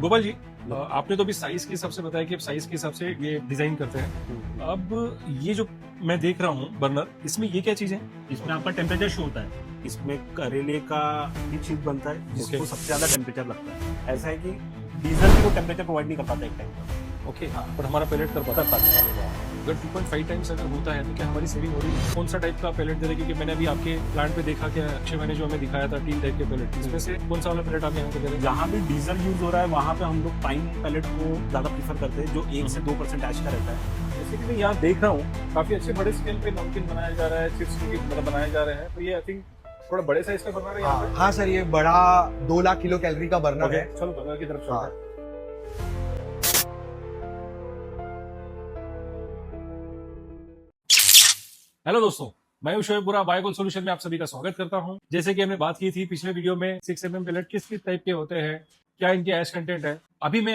गोपाल जी, आपने तो अभी साइज के हिसाब से बताया कि आप साइज के हिसाब से ये डिजाइन करते हैं। अब ये जो मैं देख रहा हूँ बर्नर, इसमें ये क्या चीज है? इसमें आपका टेम्परेचर शो होता है। इसमें करेले का ही चीज बनता है जिसको Okay. सबसे ज्यादा टेम्परेचर लगता है। ऐसा है कि डीजल भी वो टेम्परेचर प्रोवाइड नहीं कर पाता एक टाइम ओके, हाँ, पर हमारा पैलेट कर पाता है। अगर 2.5 टाइम्स अगर होता है तो क्या हमारी सेविंग हो रही है? कौन सा टाइप का पैलेट दे रहे हैं? क्योंकि मैंने अभी आपके प्लांट पे देखा कि अक्षय मैंने जो हमें दिखाया था 3 टाइप के पैलेट, इसमें से कौन सा वाला पैलेट आप यहाँ पे दे रहे हैं? जहाँ भी डीजल यूज हो रहा है वहाँ पे हम लोग पाइन पैलेट को ज्यादा प्रीफर करते हैं, जो 1 से 2% ऐश का रहता है। जैसे कि मैं यहाँ देख रहा हूँ काफी अच्छे बड़े स्केल पे नमकीन बनाया जा रहा है, चिप्स की मतलब बनाए जा रहे हैं, तो ये आई थिंक थोड़ा बड़े साइज का बना रहे हैं यहाँ पे। हाँ सर, ये बड़ा 2 लाख किलो कैलोरी का बर्नर ओके, है। चलो बर्नर की तरफ चलते हाँ। हैं। हेलो दोस्तों, मैं हूं शोएब बुरा, बायोगोल सॉल्यूशन में आप सभी का स्वागत करता हूं। जैसे कि हमने बात की थी पिछले वीडियो में 6mm पैलेट किस किस टाइप के होते हैं, क्या इनके ऐश कंटेंट है। अभी मैं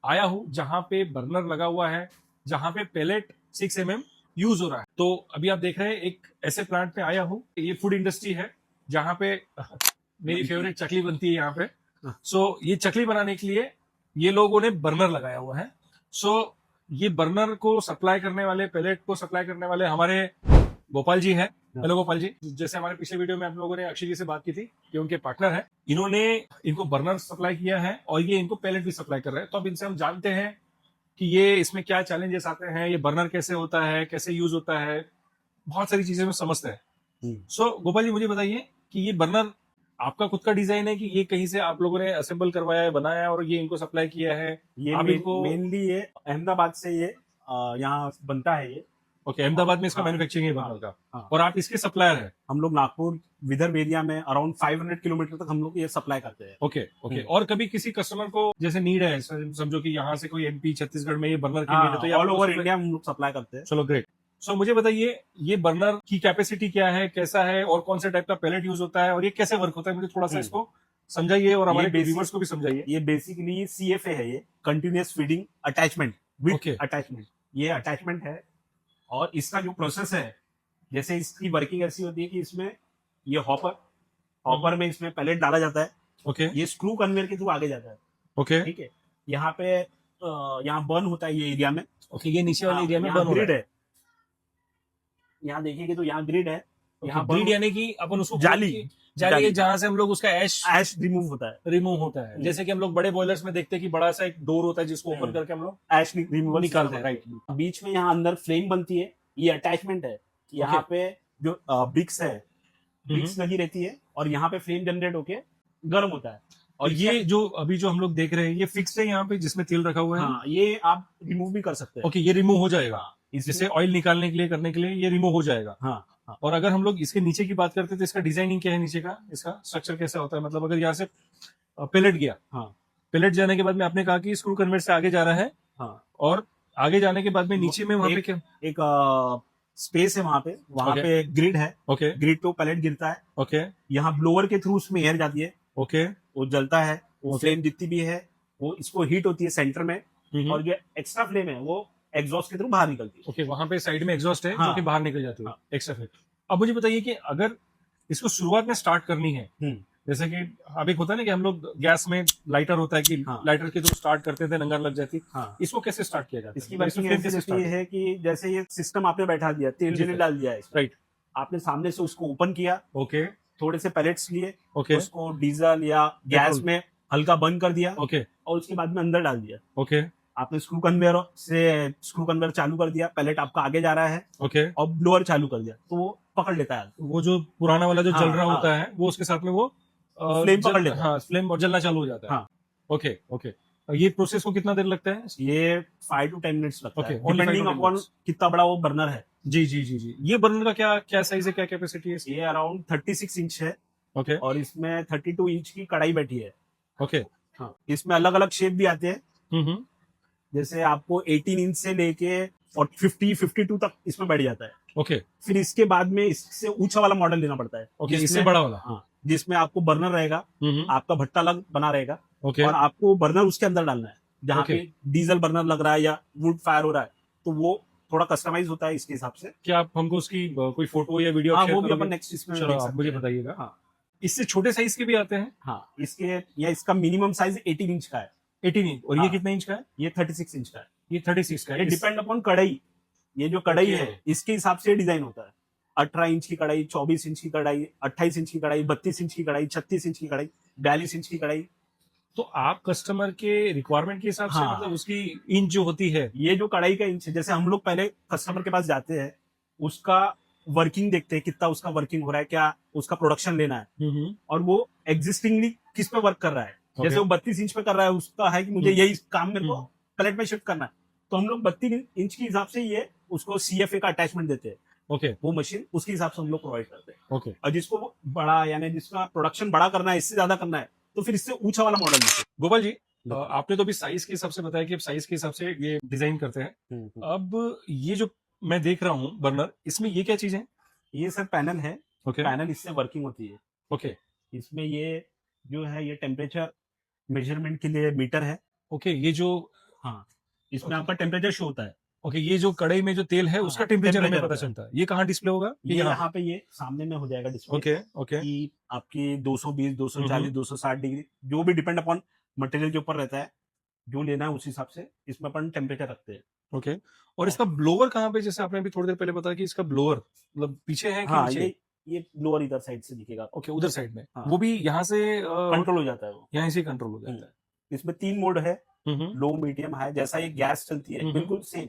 आया हूं जहां पे बर्नर लगा हुआ है, जहां पे पैलेट 6mm यूज हो रहा है। तो अभी आप देख रहे हैं एक ऐसे प्लांट पे आया हूं, ये फूड इंडस्ट्री है जहां पे मेरी फेवरेट चकली बनती है यहाँ पे। सो ये चकली बनाने के लिए ये लोगों ने बर्नर लगाया हुआ है। सो ये बर्नर को सप्लाई करने वाले, पैलेट को सप्लाई करने वाले हमारे गोपाल जी हैं। हेलो गोपाल जी, जैसे हमारे पिछले वीडियो में आप लोगों ने अक्षय जी से बात की थी कि उनके पार्टनर है, इन्होंने इनको बर्नर सप्लाई किया है और ये इनको पैलेट भी सप्लाई कर रहे हैं। तो अब इनसे हम जानते हैं कि ये इसमें क्या चैलेंजेस आते हैं, ये बर्नर कैसे होता है, कैसे यूज होता है, बहुत सारी चीजें में समझते हैं। सो गोपाल जी, मुझे बताइए कि ये बर्नर आपका खुद का डिजाइन है कि ये कहीं से आप लोगों ने असेंबल करवाया है, बनाया है और ये इनको सप्लाई किया है? ये आप इनको मेनली ये अहमदाबाद से ये यहाँ बनता है। ये ओके, अहमदाबाद में इसका हाँ, मैन्युफैक्चरिंग है हाँ, बर्नर का, हाँ। और आप इसके सप्लायर है? हम लोग नागपुर विदर्भ एरिया में अराउंड 500 किलोमीटर तक हम लोग ये सप्लाई करते हैं। Okay okay. और कभी किसी कस्टमर को जैसे नीड है, समझो कि यहाँ से कोई एमपी छत्तीसगढ़ में ये बर्नर की नीड है, तो ये ऑल आपको ओवर supply- इंडिया हम लोग सप्लाई करते हैं। चलो ग्रेट। सो मुझे बताइए ये बर्नर की कैपेसिटी क्या है, कैसा है, और कौन से टाइप का पैलेट यूज होता है, और ये कैसे वर्क होता है? मुझे थोड़ा सा इसको समझाइए और हमारे basic- व्यूअर्स को भी समझाइए। ये बेसिकली CFA है, ये continuous feeding attachment with Okay. Attachment. ये अटैचमेंट है और इसका जो प्रोसेस है, जैसे इसकी वर्किंग ऐसी होती है कि इसमें ये हॉपर में इसमें पैलेट डाला जाता है। ओके ये स्क्रू कन्वेयर के थ्रू आगे जाता है। ओके ठीक है, यहाँ पे यहाँ बर्न होता है ये एरिया में। ओके। ये नीचे वाले एरिया में यहाँ बर्न हो रहा ग्रिड है। है, यहाँ देखिएगा तो यहाँ ग्रिड है। यहाँ ग्रिड यानी कि अपन उसको जाली जाली है जहां से हम लोग उसका ऐश ऐश रिमूव होता है। रिमूव होता है। जैसे कि हम लोग बड़े बॉयलर्स में देखते हैं कि बड़ा सा एक डोर होता है जिसको ओपन करके हम लोग ऐश रिमूवल निकालते हैं, राइट। बीच में यहाँ अंदर फ्लेम बनती है, ये अटैचमेंट है। यहाँ पे जो ब्रिक्स है, ब्रिक्स लगी रहती है और यहाँ पे फ्लेम जनरेट होके गर्म होता है। और ये जो अभी जो हम लोग देख रहे हैं ये फिक्स है यहाँ पे जिसमें तेल रखा हुआ है? हाँ, ये आप रिमूव भी कर सकते हैं। ओके, ये रिमूव हो जाएगा इससे जैसे ऑयल निकालने के लिए, करने के लिए ये रिमूव हो जाएगा। हाँ हाँ। और अगर हम लोग इसके नीचे की बात करते हैं तो इसका डिजाइनिंग क्या है, नीचे का इसका स्ट्रक्चर कैसा होता है? मतलब अगर यहाँ से पेलेट गया, हाँ पेलेट जाने के बाद में आपने कहा कि स्क्रू कन्वेयर से आगे जा रहा है, हाँ, और आगे जाने के बाद में नीचे में वहां पे क्या? एक स्पेस है वहाँ पे Okay. पे ग्रिड है। ओके ग्रिड पे पैलेट गिरता है, ओके यहाँ ब्लोअर के थ्रू उसमें एयर जाती है, ओके। वो जलता है। वो Okay. फ्लेम जितनी भी है वो इसको हीट होती है सेंटर में, और जो एक्स्ट्रा फ्लेम है वो एग्जॉस्ट के थ्रू बाहर निकलती है। ओके, वहां पे साइड में एग्जॉस्ट है हाँ। जो कि बाहर निकल जाती है, हाँ। Extra fit. अब मुझे बताइए कि अगर इसको शुरुआत में स्टार्ट करनी है, जैसे कि अब एक होता है ना कि हम लोग गैस में लाइटर होता है कि हाँ। लाइटर के थ्रू स्टार्ट करते थे, नंगर लग जाती, हाँ। इसको कैसे स्टार्ट किया जाता है? इसकी मतलब वर्किंग flame ऐसी कैसे रहती start? है कि जैसे ये सिस्टम आपने बैठा दिया, तेल जी मैंने सर। डाल दिया है, राइट। आपने सामने से उसको ओपन किया, ओके थोड़े से पैलेट्स लिए, ओके उसको डीजल या गैस पेट्रोल। में हल्का बंद कर दिया ओके और उसके बाद में अंदर डाल दिया। ओके आपने स्क्रू कन्वेयर चालू कर दिया, पैलेट आपका आगे जा रहा है, ओके। और ब्लोअर चालू कर दिया तो वो पकड़ लेता है। वो जो पुराना वाला जो हाँ, जल रहा हाँ। होता है वो उसके साथ में वो फ्लेम पकड़ लेता है। हाँ, फ्लेम जलना चालू हो जाता है। हाँ। Okay okay. ये प्रोसेस को कितना देर लगता है? ये 5 to 10 मिनट्स लगता Okay, है, only 5 to depending 10 upon minutes. कितना बड़ा वो बर्नर है। जी जी जी जी। ये बर्नर का क्या क्या साइज है, क्या कैपेसिटी है इसकी? ये अराउंड 36 इंच है ओके और इसमें 32 इंच की कढ़ाई बैठी है। ओके। हाँ, इसमें अलग अलग शेप भी आते हैं, हम्म। जैसे आपको 18 इंच से लेके और 52 तक इसमें बैठ जाता है। ओके फिर इसके बाद में इससे ऊंचा वाला मॉडल लेना पड़ता है। ओके, इससे जिसमें- बड़ा वाला। हाँ, जिसमें आपको बर्नर रहेगा, आपका भट्टा अलग बना रहेगा, ओके और आपको बर्नर उसके अंदर डालना है। जहाँ Okay. पे डीजल बर्नर लग रहा है या वुड फायर हो रहा है तो वो थोड़ा कस्टमाइज होता है इसके हिसाब से। क्या आप हमको उसकी कोई फोटो या वीडियो हाँ, शेयर वो भी करोगे? अपन नेक्स्ट इसमें चलो देख आप सकते मुझे हैं। बताइएगा। हाँ इससे छोटे साइज के भी आते हैं? हाँ, इसका मिनिमम साइज 18 इंच का है। 18 इंच, और ये हाँ। कितने इंच का है? ये 36 इंच का है। ये 36 का ये है। डिपेंड अपॉन कढ़ाई, ये जो कढ़ाई Okay. है इसके हिसाब से डिजाइन होता है। 18 इंच की कढ़ाई, 24 इंच की कढ़ाई, 28 इंच की कढ़ाई, 32 इंच की कढ़ाई, 36 इंच की कढ़ाई, 42 इंच की कढ़ाई। तो आप कस्टमर के रिक्वायरमेंट के हिसाब से हाँ। मतलब उसकी इंच जो होती है। ये जो कढ़ाई का इंच है, जैसे हम लोग पहले कस्टमर के पास जाते हैं, उसका वर्किंग देखते हैं, कितना उसका वर्किंग हो रहा है, क्या उसका प्रोडक्शन लेना है, और वो एग्जिस्टिंगली किस पे वर्क कर रहा है। Okay. जैसे वो 32 इंच पे कर रहा है, उसका है कि मुझे यही काम मेरे को हम्म। प्लेट में शिफ्ट करना है, तो हम लोग 32 इंच के हिसाब से ये उसको CFA का अटैचमेंट देते हैं। ओके वो मशीन उसके हिसाब से हम लोग प्रोवाइड करते हैं। ओके। और जिसको वो बड़ा, यानी जिसका प्रोडक्शन बड़ा करना है, इससे ज्यादा करना है, तो फिर इससे ऊंचा वाला मॉडल देते गोपाल जी, आपने तो अभी साइज के हिसाब से बताया कि साइज के हिसाब से ये डिजाइन करते हैं। हैं। अब ये जो मैं देख रहा हूँ बर्नर, इसमें ये क्या चीज है? ये सर पैनल है। ओके पैनल इससे वर्किंग होती है। ओके इसमें ये जो है, ये टेम्परेचर मेजरमेंट के लिए मीटर है। ओके। ये जो हाँ, इसमें Okay. आपका टेम्परेचर शो होता है। ओके, ये जो कढ़ाई में जो तेल है हाँ, उसका टेम्परेचर हमें temperature पता होता है। चलता है। ये कहाँ डिस्प्ले होगा? ये यहाँ। यहाँ पे, ये सामने में हो जाएगा डिस्प्ले। ओके ओके कि आपकी 220, 240, 260 डिग्री, जो भी डिपेंड अपॉन मटेरियल के ऊपर रहता है, जो लेना है उस हिसाब से इसमें अपन टेम्परेचर रखते हैं। ओके। और इसका ब्लोअर कहाँ पे? जैसे आपने अभी थोड़ी देर पहले बताया कि इसका ब्लोअर मतलब पीछे है कि हाँ, नीचे? ये लोअर इधर साइड से दिखेगा। ओके, उधर साइड में। हाँ। वो भी यहाँ से कंट्रोल हो जाता है वो। यहाँ से कंट्रोल हो जाता है। इसमें 3 मोड है, हम्म। लो, मीडियम, हाई। जैसा ये गैस चलती है हम्म। बिल्कुल सेम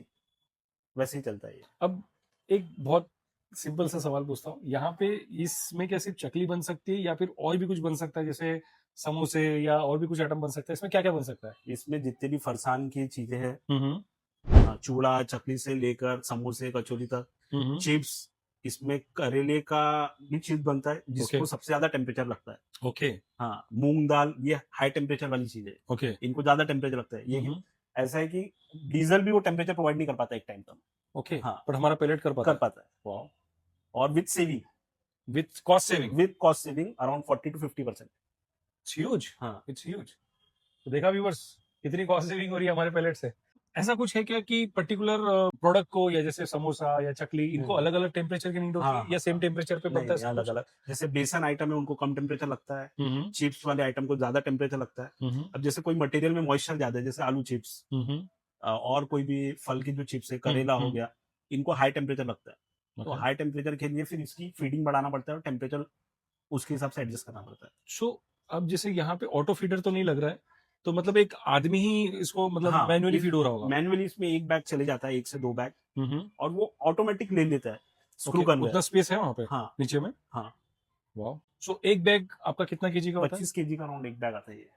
वैसे ही चलता है ये। अब एक बहुत सिंपल सा सवाल पूछता हूँ, यहाँ पे इसमें क्या सिर्फ चकली बन सकती है या फिर और भी कुछ बन सकता है, जैसे समोसे या और भी कुछ आइटम बन सकता है? इसमें क्या क्या बन सकता है? इसमें जितने भी फरसान की चीजें हैं, हम्म चूड़ा चकली से लेकर समोसे कचौरी तक, हम्म। चिप्स, इसमें करेले का भी चिप्स बनता है, जिसको Okay. सबसे ज्यादा टेम्परेचर लगता है। ओके हाँ, मूंग दाल, ये हाई टेम्परेचर वाली चीज है, ओके इनको ज्यादा टेम्परेचर लगता है। ये ऐसा है कि डीजल भी वो टेम्परेचर प्रोवाइड नहीं कर पाता एक टाइम तक। ओके। हाँ, पर हमारा पैलेट कर पाता कर पाता है। वाह, और with saving, with cost saving. With cost saving around 40 to 50%। It's huge. हाँ, इट्स ह्यूज। तो देखा व्यूअर्स, कितनी कॉस्ट सेविंग हो रही है हमारे पैलेट से। ऐसा कुछ है क्या कि पर्टिकुलर प्रोडक्ट को, या जैसे समोसा या चकली, इनको अलग अलग टेम्परेचर की नीड होती है हाँ, या सेम टेम्परेचर पे बनता है? अलग अलग। जैसे बेसन आइटम है, उनको कम टेम्परेचर लगता है। हम्म चिप्स वाले आइटम को ज्यादा टेम्परेचर लगता है। हम्म अब जैसे कोई मटेरियल में मॉइस्चर ज्यादा है, जैसे आलू चिप्स, हम्म। और कोई भी फल की जो चिप्स है, करेला हो गया, इनको हाई टेम्परेचर लगता है। तो Okay. हाई टेम्परेचर के लिए फिर इसकी फीडिंग बढ़ाना पड़ता है, और टेम्परेचर उसके हिसाब से एडजस्ट करना पड़ता है। सो अब जैसे यहाँ पे ऑटो फीडर तो नहीं लग रहा है, तो मतलब एक आदमी ही इसको मतलब हाँ, मैन्युअली फीड हो रहा होगा? मैनुअली इसमें एक बैग चले जाता है, 1 से 2 बैग, हम्म। और वो ऑटोमेटिक ले लेता है स्क्रू Okay, गन उतना स्पेस है वहाँ पे हाँ नीचे में? हाँ। वाह। सो एक बैग आपका कितना केजी का होता है? 25 kg का अराउंड एक बैग आता है ये।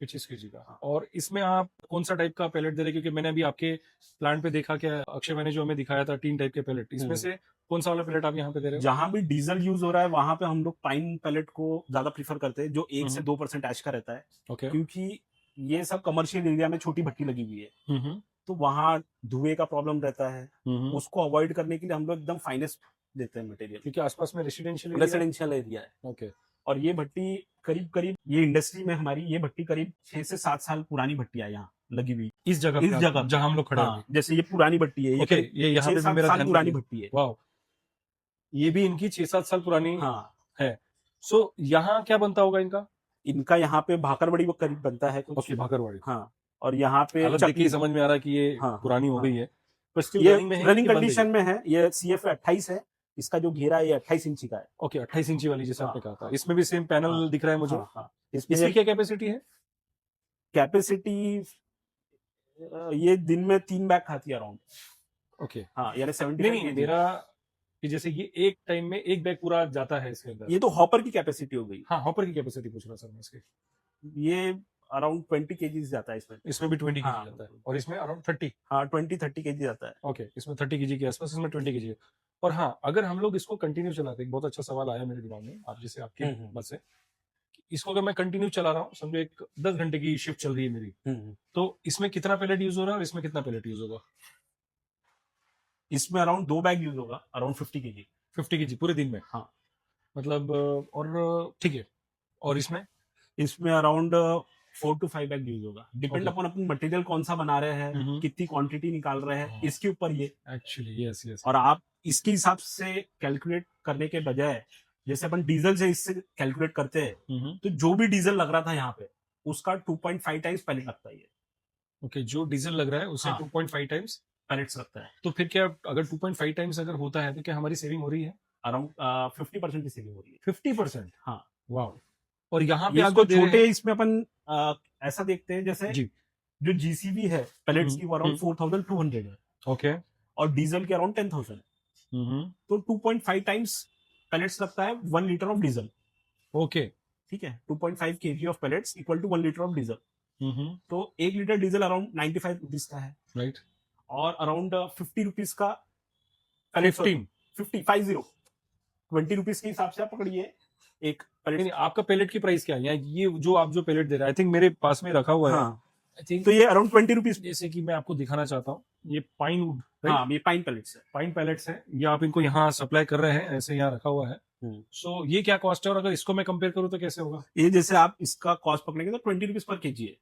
25 केजी का। हाँ। और इसमें आप कौन सा टाइप का पैलेट दे रहे हैं? क्योंकि मैंने अभी आपके प्लांट पे देखा, क्या अक्षय मैंने जो हमें दिखाया था 3 टाइप के पैलेट, इसमें से कौन सा वाला पैलेट आप यहाँ पे दे रहे हो? जहां भी डीजल यूज हो रहा है, वहां पे हम लोग पाइन पैलेट को ज्यादा प्रीफर करते हैं, जो 1 से 2% ऐश का रहता है। ओके। क्योंकि ये सब कमर्शियल एरिया में छोटी भट्टी लगी हुई है, हम्म तो वहां धुएं का प्रॉब्लम रहता है। हम्म। उसको अवॉइड करने के लिए हम लोग एकदम फाइनेस्ट देते हैं मटेरियल। क्योंकि आसपास में रेसिडेंशियल रेसिडेंशियल एरिया है, ओके। और ये भट्टी करीब करीब, ये इंडस्ट्री में हमारी ये भट्टी करीब 6 से 7 साल पुरानी भट्टी है यहाँ लगी हुई। इस जगह इस पे जगह जहाँ हम लोग खड़े हैं हाँ, जैसे ये पुरानी भट्टी है, ये ओके, करीब ये यहाँ पे 6-7 भी मेरा साल ध्यान पुरानी गया। भट्टी है। वाह, ये भी इनकी 6-7 साल पुरानी हाँ, है। सो यहाँ क्या बनता होगा इनका? इनका यहाँ पे भाकरवड़ी वो करीब बनता है कुछ। ओके, भाकरवाड़ी। हाँ, और यहाँ पे हालत देख के ही समझ में आ रहा है कि ये हाँ, पुरानी हो हाँ। गई है, पर स्टिल ये रनिंग में है रनिंग कि बंद है? कंडीशन में है। ये CFA 28 है, इसका जो घेरा है ये 28 इंची का है। ओके, 28 इंची वाली जैसे हाँ, आपने कहा था, हाँ, इसमें भी सेम पैनल हाँ, दिख रहा है मुझे। हाँ, हाँ। इसमें इसकी क्या कैपेसिटी है? कैपेसिटी ये दिन में 3 बैग खाती है अराउंड। ओके। हाँ, यानी 75 नहीं नहीं, kg। मेरा कि जैसे ये एक टाइम में एक बैग पूरा जाता है इसके अंदर। ये तो हॉपर की कैपेसिटी हो गई। हाँ, हॉपर की कैपेसिटी पूछ रहा सर मैं इसकी। ये अराउंड 20 kg जाता है इसमें। इसमें भी 20 हाँ, केजी जाता है, और इसमें अराउंड 30। हाँ, 20-30 kg जाता है। ओके, इसमें 30 केजी के आसपास, इसमें 20 केजी। और हाँ, अगर हम लोग इसको कंटिन्यू चलाते हैं, एक बहुत अच्छा सवाल आया मेरे दिमाग में आप जैसे आपके बात से, इसको अगर मैं कंटिन्यू चला रहा हूँ, समझो एक 10 घंटे की शिफ्ट चल रही है मेरी, तो इसमें कितना पैलेट यूज हो रहा है और इसमें कितना पैलेट यूज होगा? इसमें अराउंड 2 बैग यूज होगा, अराउंड 50 kg। 50 केजी पूरे दिन में? हाँ, मतलब और ठीक है। और इसमें अराउंड 4 to 5 बैग यूज होगा, डिपेंड Okay. अपॉन अपन मटेरियल कौन सा बना रहे हैं, कितनी क्वांटिटी निकाल रहे हैं, इसके ऊपर ये। Actually yes yes. और आप इसके हिसाब से कैलकुलेट करने के बजाय, जैसे अपन डीजल से इससे कैलकुलेट करते हैं, तो जो भी डीजल लग रहा था यहाँ पे, उसका 2.5 टाइम्स पैलेट लगता है ये। ओके, जो डीजल लग रहा है उससे हाँ। 2.5 टाइम्स। पैलेट्स लगता है। तो फिर क्या अगर 2.5 टाइम्स अगर होता है तो क्या हमारी सेविंग हो रही है? अराउंड 50% की सेविंग हो रही है। 50%। हाँ। वाओ। और यहाँ पे ये आप इसको जो दे रहे छोटे हैं इसमें अपन ऐसा देखते हैं जैसे जी। जो जीसीबी है पैलेट्स की वो अराउंड हम्म। 4200 है ओके। और डीजल के अराउंड 10,000 है। तो 2.5 टाइम्स पैलेट्स लगता है 1 लीटर ऑफ डीजल। ओके। ठीक है, 2.5 kg of pellets equal to 1 litre of diesel. तो 1 लीटर डीजल अराउंड 95 रुपीज का है राइट। और अराउंड 50 रुपीज का पैलेट 15। 50 20 रुपीज के हिसाब से आप पकड़िए एक नहीं, पैलेट। आपका पैलेट की प्राइस क्या है? ये जो आप जो पैलेट दे रहे हैं, आई थिंक मेरे पास में रखा हुआ है। हाँ, आई थिंक तो ये अराउंड 20 रुपीज। जैसे कि मैं आपको दिखाना चाहता हूँ, ये पाइन वुड, हाँ, ये पाइन पैलेट्स है। पाइन पैलेट्स है। ये आप इनको यहाँ सप्लाई कर रहे हैं, ऐसे यहाँ रखा हुआ है। सो ये क्या कॉस्ट है, और अगर इसको मैं कंपेयर करूँ तो कैसे होगा? ये जैसे आप इसका कॉस्ट पकड़ेंगे तो 20 रुपीज पर केजी है।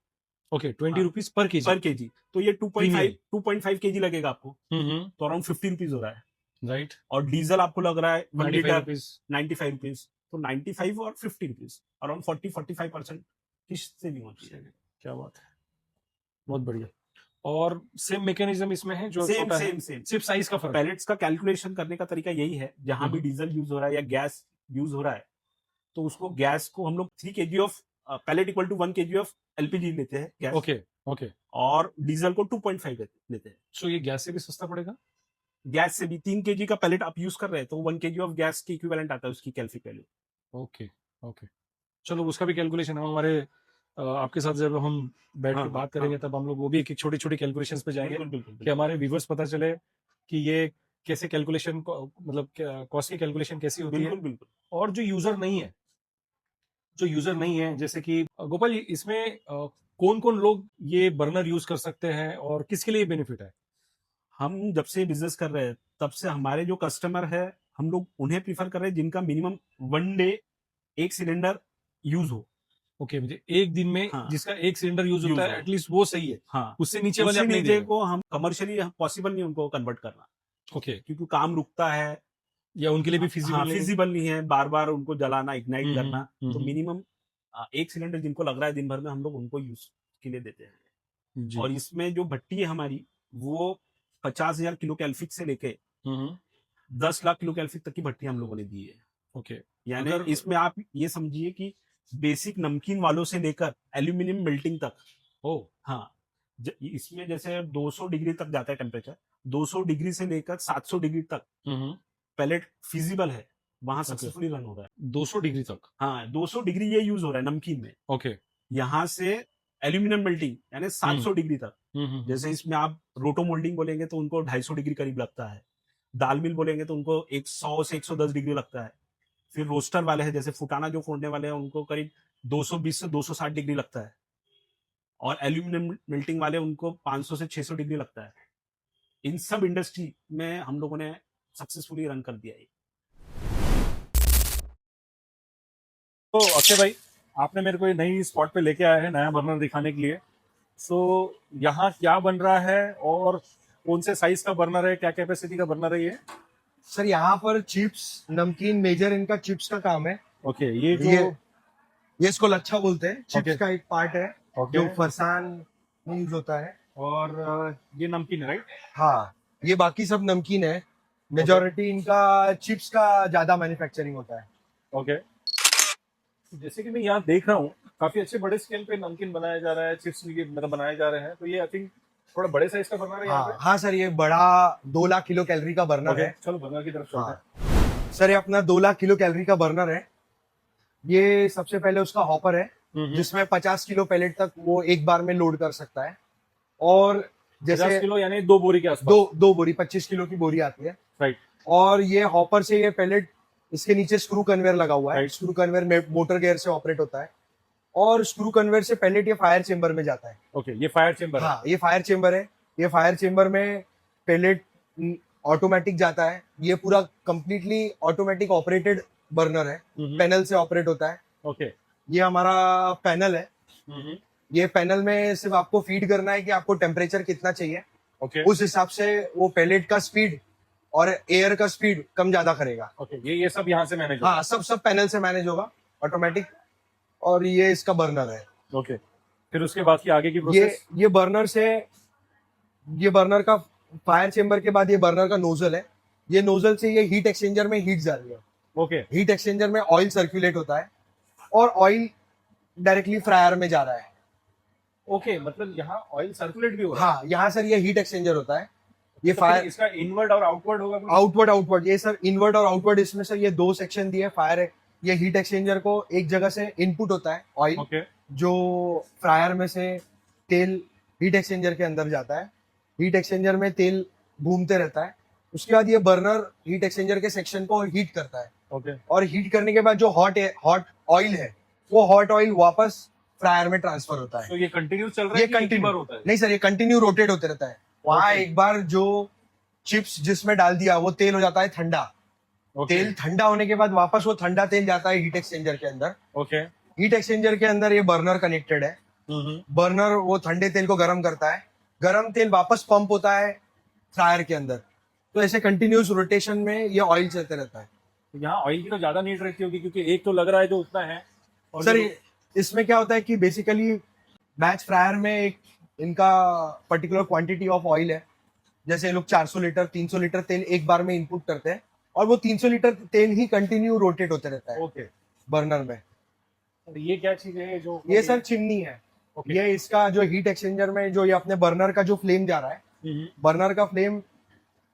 ओके, 20 हाँ। Rupees per KG. पर केजी तो ये 2.5 केजी लगेगा आपको, हम्म। तो अराउंड 50 रुपीज हो रहा है। राइट। और डीजल आपको लग रहा है 1 लीटर रुपीज। 95 रुपीज, तो 95 और 50 रुपीज अराउंड 40-45% की सेविंग होती है। क्या बात है, बहुत बढ़िया। और सेम मैकेनिज्म इसमें है जो सेम छोटा है, सेम सेम सिर्फ साइज का फर्क है। पैलेट्स का कैलकुलेशन करने का तरीका यही है, जहां भी डीजल यूज हो रहा है या गैस यूज हो रहा है तो उसको गैस को हम लोग 3 kg of pellet equal to 1 kg of LPG लेते हैं गैस। Okay okay. और डीजल को 2.5 लेते हैं। सो ये गैस से भी सस्ता पड़ेगा? गैस से भी 3 kg का पैलेट आप यूज कर रहे हैं तो 1 kg ऑफ गैस की इक्विवेलेंट आता है उसकी कैल्फिक वैल्यू। Okay okay. चलो उसका भी कैलकुलेशन हम हमारे आपके साथ जब हम बैठ के हाँ, बात करेंगे तब हम लोग वो भी एक छोटी छोटी कैलकुलेशंस पे जाएंगे बिल्कुल बिल्कुल कि हमारे व्यूवर्स पता चले कि ये कैसे कैलकुलेशन मतलब कॉस्ट की कैलकुलेशन कैसी होती है। बिल्कुल बिल्कुल। और जो यूजर नहीं है, जैसे कि गोपाल जी, इसमें कौन कौन लोग ये बर्नर यूज कर सकते हैं और किसके लिए बेनिफिट है? हम जब से बिजनेस कर रहे हैं तब से हमारे जो कस्टमर है हम लोग उन्हें प्रीफर कर रहे हैं जिनका मिनिमम 1 डे एक सिलेंडर यूज हो। ओके, मुझे एक दिन में हाँ। जिसका एक सिलेंडर यूज यूज होता है हो। एटलीस्ट वो सही है। हाँ, उससे नीचे वाले उससे आप नहीं दे नीचे रहे। को हम कमर्शियली पॉसिबल नहीं उनको कन्वर्ट करना, ओके, क्योंकि काम रुकता है या उनके लिए भी फिजिबल हाँ, नहीं है। फिजिबल नहीं है बार बार उनको जलाना इग्नाइट हम्म, करना। तो हम्म। मिनिमम एक सिलेंडर जिनको लग रहा है दिन भर में हम लोग उनको यूज के लिए देते हैं। जी। और इसमें जो भट्टी है हमारी वो 50,000 किलो कैल्फिक से लेके 10 लाख किलो कैल्फिक तक की भट्टी हम लोगों ने दी है। ओके। यानी अगर इसमें आप ये समझिए कि बेसिक नमकीन वालों से लेकर एल्यूमिनियम मेल्टिंग तक। ओ हाँ, इसमें जैसे 200 डिग्री तक जाता है टेम्परेचर, 200 डिग्री से लेकर 700 डिग्री तक पैलेट फिजिबल है, वहां सक्सेसफुली रन हो रहा है। 200 डिग्री तक? हाँ, 200 डिग्री ये यूज हो रहा है नमकीन में। ओके। यहाँ से एल्यूमिनियम मेल्टिंग यानी 700 डिग्री तक। जैसे इसमें आप रोटो मोल्डिंग बोलेंगे तो उनको 250 डिग्री करीब लगता है, दाल मिल बोलेंगे तो उनको 100 से 110 डिग्री लगता है। फिर रोस्टर वाले हैं जैसे फुटाना जो फोड़ने वाले हैं उनको करीब 220 से 260 डिग्री लगता है। और एल्यूमिनियम मेल्टिंग वाले उनको 500 से 600 डिग्री लगता है। इन सब इंडस्ट्री में हम लोगों ने सक्सेसफुली रन कर दिया है। तो अक्षय भाई, आपने मेरे को ये नई स्पॉट पे लेके आया है नया बर्नर दिखाने के लिए। सो यहाँ क्या बन रहा है और कौन से साइज का बर्नर है, क्या कैपेसिटी का बर्नर है ये? सर यहाँ पर चिप्स नमकीन मेजर इनका चिप्स का काम है। ओके, ये जो ये इसको लच्छा बोलते हैं। Chips Okay. का एक पार्ट है ओके, जो फरसान में यूज होता है। और ये नमकीन है राइट? हाँ, ये बाकी सब नमकीन है। मेजोरिटी इनका चिप्स का ज्यादा मैन्युफैक्चरिंग होता है। ओके। जैसे कि मैं यहाँ देख रहा हूँ काफी अच्छे बड़े स्केल पे नमकीन बनाया जा रहा है, चिप्स मतलब बनाए जा रहे हैं। तो ये आई थिंक थोड़ा बड़े साइज का बर्नर है यहाँ पे। हाँ सर, ये बड़ा 2 लाख किलो कैलोरी का बर्नर है। चलो बर्नर की तरफ चलते हैं। हाँ। सर ये अपना 2 लाख किलो कैलोरी का बर्नर है। ये सबसे पहले उसका हॉपर है जिसमें 50 किलो पैलेट तक वो एक बार में लोड कर सकता है। और 50 जैसे किलो यानी 2 बोरी के आसपास। दो बोरी 25 किलो की बोरी आती है। राइट। और ये हॉपर से ये पैलेट, इसके नीचे स्क्रू कन्वेयर लगा हुआ है। Right. Screw conveyor motor gear से ऑपरेट होता है। और स्क्रू कन्वेयर से पैलेट ये फायर चेंबर में जाता है। ओके, ये फायर चेंबर है। हाँ, ये फायर चेंबर है। ये फायर चेंबर में पैलेट ऑटोमेटिक जाता है। ये पूरा कंप्लीटली ऑटोमेटिक ऑपरेटेड बर्नर है। पैनल से ऑपरेट होता है। ओके। ये हमारा पैनल है। ये पैनल में सिर्फ आपको फीड करना है कि आपको टेम्परेचर कितना चाहिए। ओके। उस हिसाब से वो पैलेट का स्पीड और एयर का स्पीड कम ज्यादा करेगा। ओके, ये सब यहाँ से मैनेज हाँ, सब पैनल से मैनेज होगा ऑटोमेटिक। और ये इसका बर्नर है। ओके। फिर उसके बाद की आगे की ये प्रोसेस? ये बर्नर से, ये बर्नर का फायर चेम्बर के बाद ये बर्नर का नोजल है। ये नोजल से ये हीट एक्सचेंजर में हीट जा रही है। ओके। हीट एक्सचेंजर में ऑयल सर्कुलेट होता है और ऑयल डायरेक्टली फ्रायर में जा रहा है। ओके, मतलब यहाँ ऑयल सर्कुलेट भी हो रहा है? हाँ, यहाँ सर ये हीट एक्सचेंजर होता है। ये तो फायर फिर इसका इनवर्ड और आउटवर्ड होगा कुछ? आउटवर्ड ये सर इनवर्ड और आउटवर्ड, इसमें सर ये दो सेक्शन दिए। फायर ये हीट एक्सचेंजर को एक जगह से इनपुट होता है ऑयल, ओके। जो फ्रायर में से तेल हीट एक्सचेंजर के अंदर जाता है। हीट एक्सचेंजर में तेल घूमते रहता है। उसके बाद ये बर्नर हीट एक्सचेंजर के सेक्शन को हीट करता है। ओके। और हीट करने के बाद जो हॉट ऑयल है, वो हॉट ऑयल वापस फ्रायर में ट्रांसफर होता है। तो ये कंटिन्यू चल रहा है ये कि एक ही कंटिन्यू बार होता है? नहीं सर, ये कंटिन्यू रोटेट होते रहता है। वहां Okay. एक बार जो चिप्स जिसमें डाल दिया वो तेल हो जाता है ठंडा। ओके। तेल ठंडा होने के बाद वापस वो ठंडा तेल जाता है हीट एक्सचेंजर के अंदर। ओके। हीट एक्सचेंजर के अंदर ये बर्नर कनेक्टेड है। बर्नर वो ठंडे तेल को गर्म करता है। गर्म तेल वापस पंप होता है फ्रायर के अंदर। तो ऐसे कंटिन्यूस रोटेशन में ये ऑयल चलते रहता है। यहाँ ऑयल की तो ज्यादा नीड रहती होगी, क्योंकि एक तो लग रहा है जो उतना है। और सर जो- इसमें क्या होता है कि बेसिकली बैच फ्रायर में एक इनका पर्टिकुलर क्वांटिटी ऑफ ऑयल है। जैसे ये लोग 400 लीटर 300 लीटर तेल एक बार में इनपुट करते हैं और वो 300 लीटर तेल ही कंटिन्यू रोटेट होते रहता है ओके। बर्नर में। और ये क्या चीज है जो? ये सर चिमनी है। ओके। ये इसका जो हीट एक्सचेंजर में जो ये अपने बर्नर का जो फ्लेम जा रहा है, बर्नर का फ्लेम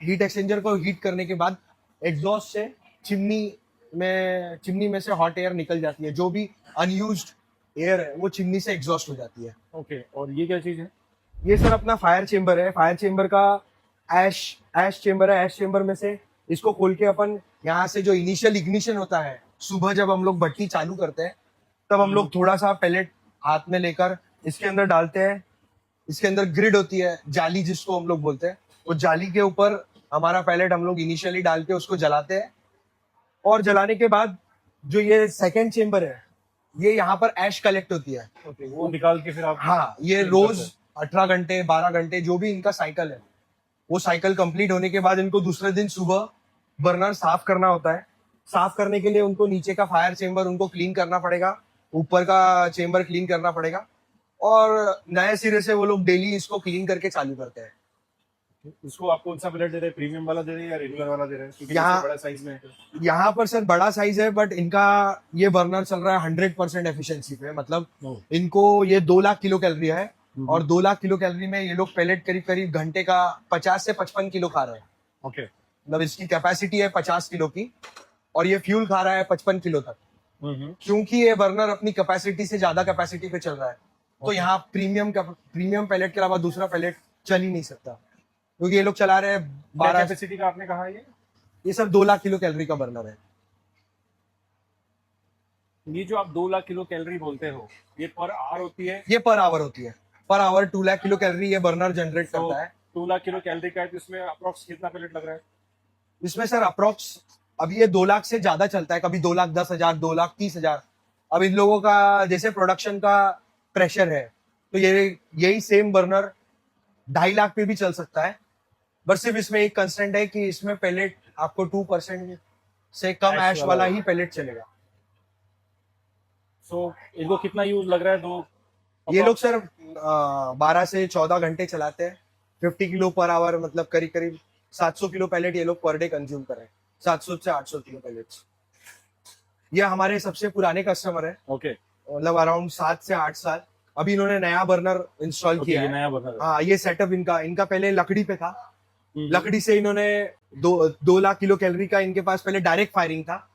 हीट एक्सचेंजर को हीट करने के बाद एग्जॉस्ट से चिमनी में से हॉट एयर निकल जाती है। जो भी अनयूज्ड एयर है वो चिमनी से एग्जॉस्ट हो जाती है। ओके। और ये क्या चीज है? ये सर अपना फायर चेम्बर है। फायर चेम्बर का ऐश चेम्बर है। ऐश चेम्बर में से इसको खोल के अपन यहाँ से जो इनिशियल इग्निशन होता है, सुबह जब हम लोग भट्टी चालू करते हैं तब हम लोग थोड़ा सा पैलेट हाथ में लेकर इसके अंदर डालते हैं। इसके अंदर ग्रिड होती है, जाली जिसको हम लोग बोलते हैं। वो जाली के ऊपर हमारा पैलेट हम लोग इनिशियली डाल के उसको जलाते हैं। और जलाने के बाद जो ये सेकेंड चेम्बर है, ये यहाँ पर ऐश कलेक्ट होती है। ओके, वो निकाल के फिर आप? हाँ, ये रोज 18 घंटे 12 घंटे जो भी इनका साइकिल है, वो साइकिल कंप्लीट होने के बाद इनको दूसरे दिन सुबह बर्नर साफ करना होता है। साफ करने के लिए उनको नीचे का फायर चेम्बर उनको क्लीन करना पड़ेगा, ऊपर का चेम्बर क्लीन करना पड़ेगा और नए सिरे से वो लोग डेली इसको क्लीन करके चालू करते हैं। इसको आप कौन सा पैलेट दे रहे हैं? प्रीमियम वाला दे रहे हैं या रेगुलर वाला दे रहे हैं? क्योंकि यहाँ- इससे बड़ा साइज में है। यहाँ पर सर बड़ा साइज है, बट इनका ये बर्नर चल रहा है 100% एफिशिएंसी पे। मतलब इनको ये 2 लाख किलो कैलोरी है और 2 लाख किलो कैलोरी में ये लोग पैलेट करीब करीब घंटे का 50 से 55 किलो खा रहे हैं। ओके। मतलब इसकी कैपेसिटी है 50 किलो की और ये फ्यूल खा रहा है 55 किलो तक। क्योंकि ये बर्नर अपनी कैपेसिटी से ज्यादा कैपेसिटी पे चल रहा है, तो यहाँ प्रीमियम पैलेट के अलावा दूसरा पैलेट चल ही नहीं सकता, क्योंकि ये लोग चला रहे हैं 12 कैपेसिटी का आपने कहा ये सब 2 लाख किलो कैलोरी का बर्नर है। ये जो आप 2 लाख किलो कैलोरी बोलते हो, ये पर आवर होती है? ये पर आवर होती है। Per hour 2 lakh kilo calorie ये बर्नर जनरेट तो करता है। 2 लाख किलो कैलोरी का है, तो इसमें अप्रोक्स कितना पैलेट लग रहा है? इसमें सर अप्रोक्स अभी ये 2 लाख से ज्यादा चलता है, कभी 2,10,000 2,30,000। अब इन लोगों का जैसे प्रोडक्शन का प्रेशर है, तो ये यही सेम बर्नर 2.5 लाख पे भी चल सकता है। बट सिर्फ इसमें एक कंस्टेंट है कि इसमें पैलेट आपको 2% से कम ऐश ऐश वाला वाला ही पैलेट चलेगा। सो इनको कितना यूज लग रहा है? दो ये लोग सर 12 से 14 घंटे चलाते हैं। 50 किलो पर आवर, मतलब करीब करीब 700 किलो पैलेट ये लोग पर डे कंज्यूम कर रहे हैं। 700 से 800 किलो पैलेट्स। ये हमारे सबसे पुराने कस्टमर है, ओके। मतलब अराउंड 7 से 8 साल। अभी इन्होंने नया बर्नर इंस्टॉल किया ये है। नया बना हाँ, ये सेटअप इनका पहले लकड़ी पे था। लकड़ी से इन्होंने 2 लाख किलो कैलोरी का इनके पास पहले डायरेक्ट फायरिंग था।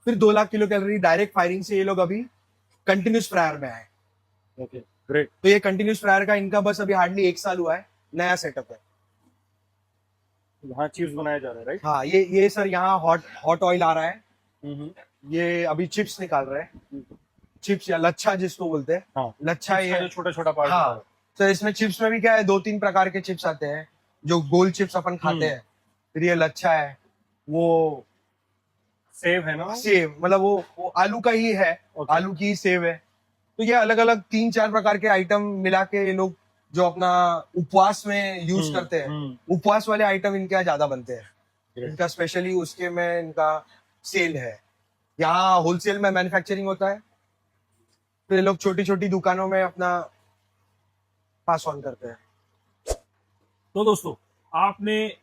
फिर 2 lakh kilo calorie direct firing से ये लोग अभी कंटिन्यूस फ्रायर में आए। Okay, great. तो ये कंटिन्यूस फ्रायर का इनका बस अभी हार्डली 1 साल हुआ है, नया सेटअप है। यहाँ चिप्स बनाया जा रहा है, राइट? हाँ, ये सर यहाँ हॉट ऑयल आ रहा है। ये अभी चिप्स निकाल रहे हैं। चिप्स या लच्छा जिसको बोलते हैं। हाँ, लच्छा इसका ये जो छोटा छोटा पार्ट हाँ। तो इसमें चिप्स में भी क्या है, 2-3 प्रकार के चिप्स आते हैं। जो गोल चिप्स अपन खाते हैं, फिर ये लच्छा है, वो सेव है ना? सेव, मतलब वो आलू का ही है। Okay. आलू की ही सेव है। तो ये अलग अलग 3-4 प्रकार के आइटम मिला के ये लोग जो अपना उपवास में यूज करते हैं, उपवास वाले आइटम इनके यहाँ ज्यादा बनते हैं। Great. इनका स्पेशली उसके में इनका सेल है। यहाँ होलसेल में मैन्युफैक्चरिंग होता है, फिर ये लोग छोटी छोटी दुकानों में अपना पास ऑन करते हैं। तो दोस्तों, आपने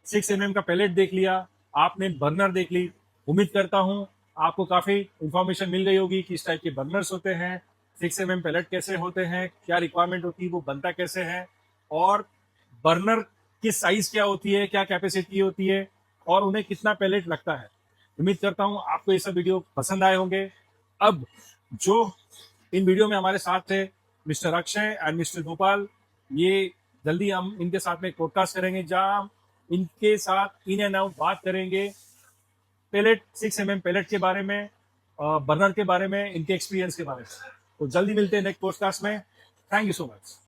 6 mm का पैलेट देख लिया, आपने बर्नर देख ली। उम्मीद करता हूं आपको काफी इंफॉर्मेशन मिल गई होगी कि इस टाइप के बर्नर्स होते हैं, 6 mm पैलेट कैसे होते हैं, क्या रिक्वायरमेंट होती है, वो बनता कैसे है, और बर्नर की साइज क्या होती है, क्या कैपेसिटी होती है, और उन्हें कितना पैलेट लगता है। उम्मीद करता हूं आपको ये सब वीडियो पसंद आए होंगे। अब जो इन वीडियो में हमारे साथ थे mister Akshay and mister Gopal, ये जल्दी हम इनके साथ में एक पॉडकास्ट करेंगे जहां हम इनके साथ इन एंड आउट बात करेंगे पैलेट 6 mm पैलेट के बारे में, बर्नर के बारे में, इनके एक्सपीरियंस के बारे में। तो जल्दी मिलते हैं नेक्स्ट पॉडकास्ट में। Thank you so much.